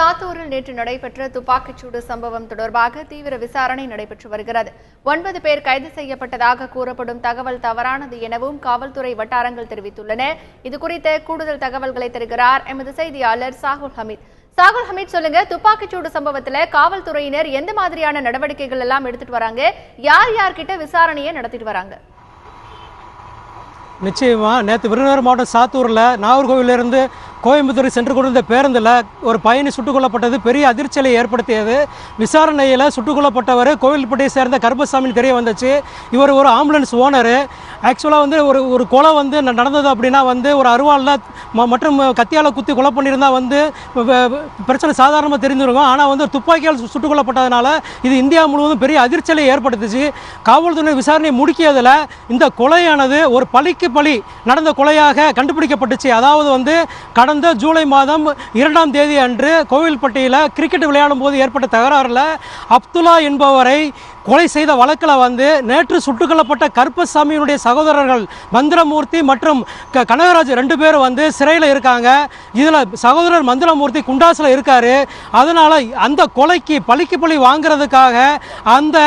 சாத்தூரில் நேற்று நடைபெற்ற துப்பாக்கிச்சூடு சம்பவம் தொடர்பாக தீவிர விசாரணை நடைபெற்று வருகிறது. 9 பேர் கைது செய்யப்பட்டதாக கூறப்படும் தகவல் தவறானது எனவும் காவல்துறை வட்டாரங்கள் தெரிவித்துள்ளன. இதுகுறித்த கூடுதல் தகவல்களை தருகிறார் எமது செய்தியாளர் சாகுல் ஹமீத். சாகுல் ஹமீத், சொல்லுங்க, துப்பாக்கிச்சூடு சம்பவத்துல காவல்துறையினர் எந்த மாதிரியான நடவடிக்கைகள் எல்லாம் எடுத்துட்டு வராங்க? யார் யார்கிட்ட விசாரணையை நடத்திட்டு வராங்க? நிச்சயமா நேற்று விருதுநகர் மாவட்டம் சாத்தூரில் நாகர்கோவிலிருந்து கோயம்புத்தூர் சென்று கொண்டிருந்த பேருந்தில் ஒரு பயணி சுட்டுக் கொல்லப்பட்டது பெரிய அதிர்ச்சியை ஏற்படுத்தியது. விசாரணையில் சுட்டுக் கொல்லப்பட்டவர் கோவில்பட்டியை சேர்ந்த கருப்பசாமின்னு தெரிய வந்துச்சு. இவர் ஒரு ஆம்புலன்ஸ் ஓனரு. ஆக்சுவலாக வந்து ஒரு கொலை வந்து நடந்தது அப்படின்னா வந்து ஒரு அருவாளில் மற்றும் கத்தியால் குத்தி கொலை பண்ணியிருந்தா வந்து பிரச்சனை சாதாரணமாக தெரிஞ்சிருக்கும். ஆனால் வந்து துப்பாக்கியால் சுட்டுக் கொல்லப்பட்டதுனால இது இந்தியா முழுவதும் பெரிய அதிர்ச்சியை ஏற்படுத்துச்சு. காவல்துறை விசாரணையை முடிக்கியதில் இந்த கொலையானது ஒரு பழிக்கு பழி நடந்த கொலையாக கண்டுபிடிக்கப்பட்டுச்சு. அதாவது வந்து கடந்த ஜூலை மாதம் 2ஆம் தேதி அன்று கோவில்பட்டியில் கிரிக்கெட் விளையாடும் போது ஏற்பட்ட தகராறில் அப்துல்லா என்பவரை கொலை செய்த வழக்கில் வந்து நேற்று சுட்டுக் கொல்லப்பட்ட கருப்பசாமியினுடைய சகோதரர்கள் மந்திரமூர்த்தி மற்றும் கனகராஜ் 2 பேர் வந்து சிறையில் இருக்காங்க. இதில் சகோதரர் மந்திரமூர்த்தி குண்டாசில் இருக்கார். அதனால் அந்த கொலைக்கு பழிக்கு பழி வாங்கிறதுக்காக அந்த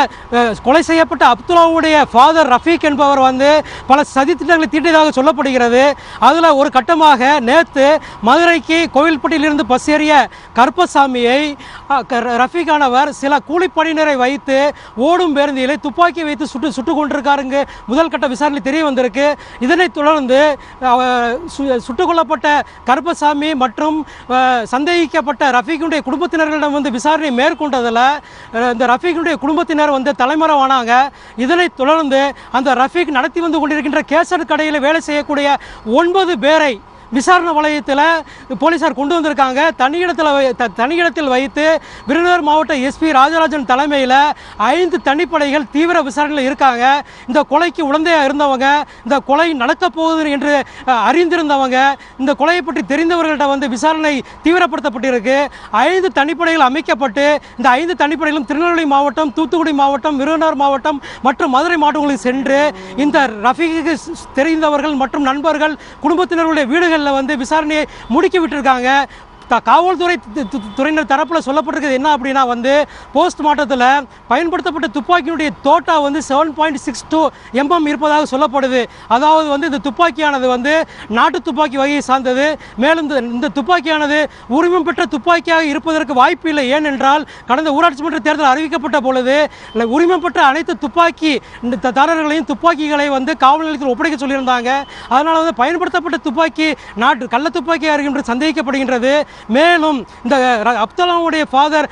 கொலை செய்யப்பட்ட அப்துல்லாவுடைய ஃபாதர் ரஃபீக் என்பவர் வந்து பல சதித்திட்டங்களை தீட்டியதாக சொல்லப்படுகிறது. அதில் ஒரு கட்டமாக நேற்று மதுரைக்கு கோவில்பட்டியிலிருந்து பஸ் ஏறிய கருப்பசாமியை ரஃபீக்கானவர் சில கூலிப்படையினரை வைத்து ஓடும் பேருந்திலே துப்பாக்கி வைத்து சுட்டுக் கொண்டிருக்காருங்க முதல் கட்ட விசாரணை தெரிய வந்திருக்கு. இதனைத் தொடர்ந்து சுட்டுக் கொல்லப்பட்ட கருப்பசாமி மற்றும் சந்தேகிக்கப்பட்ட ரஃபீக்குடைய குடும்பத்தினர்களிடம் வந்து விசாரணை மேற்கொண்டதில் இந்த ரஃபீக்குடைய குடும்பத்தினர் வந்து தலைமறைவானாங்க. இதனைத் தொடர்ந்து அந்த ரஃபீக் நடத்தி வந்து கொண்டிருக்கின்ற கேசட் கடையில் வேலை செய்யக்கூடிய 9 பேரை விசாரணை வளையத்தில் போலீசார் கொண்டு வந்திருக்காங்க. தனியிடத்தில் வைத்து விருதுநகர் மாவட்ட எஸ்பி ராஜராஜன் தலைமையில் 5 தனிப்படைகள் தீவிர விசாரணையில் இருக்காங்க. இந்த கொலைக்கு உடந்தையாக இருந்தவங்க, இந்த கொலை நடக்கப் போகுது என்று அறிந்திருந்தவங்க, இந்த கொலையை பற்றி தெரிந்தவர்கள்ட்ட வந்து விசாரணை தீவிரப்படுத்தப்பட்டிருக்கு. 5 தனிப்படைகள் அமைக்கப்பட்டு இந்த 5 தனிப்படைகளும் திருநெல்வேலி மாவட்டம், தூத்துக்குடி மாவட்டம், விருதுநகர் மாவட்டம் மற்றும் மதுரை மாவட்டங்களுக்கு சென்று இந்த ரஃபீக்கு தெரிந்தவர்கள் மற்றும் நண்பர்கள் குடும்பத்தினருடைய வீடுகள் வந்து விசாரணையை முடுக்கி விட்டுருக்காங்க. காவல்துறை துறையினர் தரப்பில் சொல்லப்பட்டிருக்கிறது என்ன அப்படின்னா வந்து போஸ்ட்மார்ட்டத்தில் பயன்படுத்தப்பட்ட துப்பாக்கியினுடைய தோட்டா வந்து 7.62 mm இருப்பதாக சொல்லப்படுது. அதாவது வந்து இந்த துப்பாக்கியானது வந்து நாட்டு துப்பாக்கி வகையை சார்ந்தது. மேலும் இந்த துப்பாக்கியானது உரிமம் பெற்ற துப்பாக்கியாக இருப்பதற்கு வாய்ப்பு இல்லை. ஏனென்றால் கடந்த ஊராட்சி மன்ற தேர்தல் அறிவிக்கப்பட்ட பொழுது உரிமம் பெற்ற அனைத்து துப்பாக்கி தாரர்களையும் துப்பாக்கிகளை வந்து காவல் நிலையத்தில் ஒப்படைக்க சொல்லியிருந்தாங்க. அதனால் வந்து பயன்படுத்தப்பட்ட துப்பாக்கி நாட்டு கள்ள துப்பாக்கியாக இருக்கின்ற சந்தேகிக்கப்படுகின்றது. மேலும் இந்த அப்துல்லாவுடைய ஃபாதர்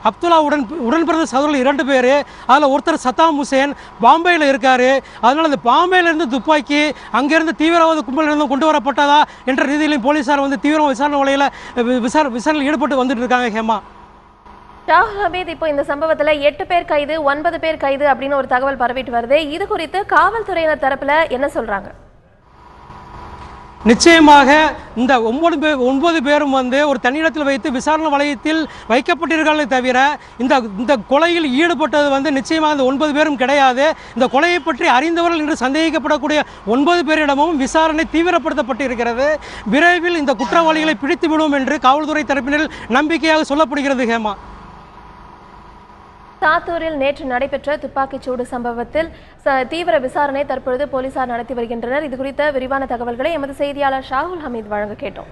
அப்துல்லாவுடன் உடன் பிறந்த சகோதரர்கள் 2 பேர், அதில் ஒருத்தர் சத்தாம் ஹுசேன் பாம்பேயில் இருக்காரு. அதனால் அந்த பாம்பேயிலிருந்து துப்பாக்கி அங்கிருந்து தீவிரவாத கும்பலிருந்து கொண்டு வரப்பட்டதா என்ற ரீதியிலும் போலீசார் வந்து தீவிர விசாரணை வலையில் விசாரணையில் ஈடுபட்டு வந்துட்டு இருக்காங்க. ஹேமா, ஷாகுல் ஹமீத், இப்போ இந்த சம்பவத்தில் 8 பேர் கைது, 9 பேர் கைது அப்படின்னு ஒரு தகவல் பரவிட்டு வருது. இது குறித்து காவல்துறையினர் தரப்புல என்ன சொல்றாங்க? நிச்சயமாக இந்த 9 பேரும் வந்து ஒரு தனியிடத்தில் வைத்து விசாரணை வளையத்தில் வைக்கப்பட்டிருக்காங்களே தவிர இந்த கொலையில் ஈடுபட்டது வந்து நிச்சயமாக இந்த 9 பேரும் கிடையாது. இந்த கொலையை பற்றி அறிந்தவர்கள் என்று சந்தேகிக்கப்படக்கூடிய 9 பேரிடமும் விசாரணை தீவிரப்படுத்தப்பட்டிருக்கிறது. விரைவில் இந்த குற்றவாளிகளை பிடித்து விடுவோம் என்று காவல்துறை தரப்பினர் நம்பிக்கையாக சொல்லப்படுகிறது. ஹேமா, சாத்தூரில் நேற்று நடைபெற்ற துப்பாக்கிச்சூடு சம்பவத்தில் தீவிர விசாரணை தற்பொழுது போலீசார் நடத்தி வருகின்றனர். இது குறித்த விரிவான தகவல்களை எமது செய்தியாளர் ஷாகுல் ஹமீத் வழங்க கேட்டோம்.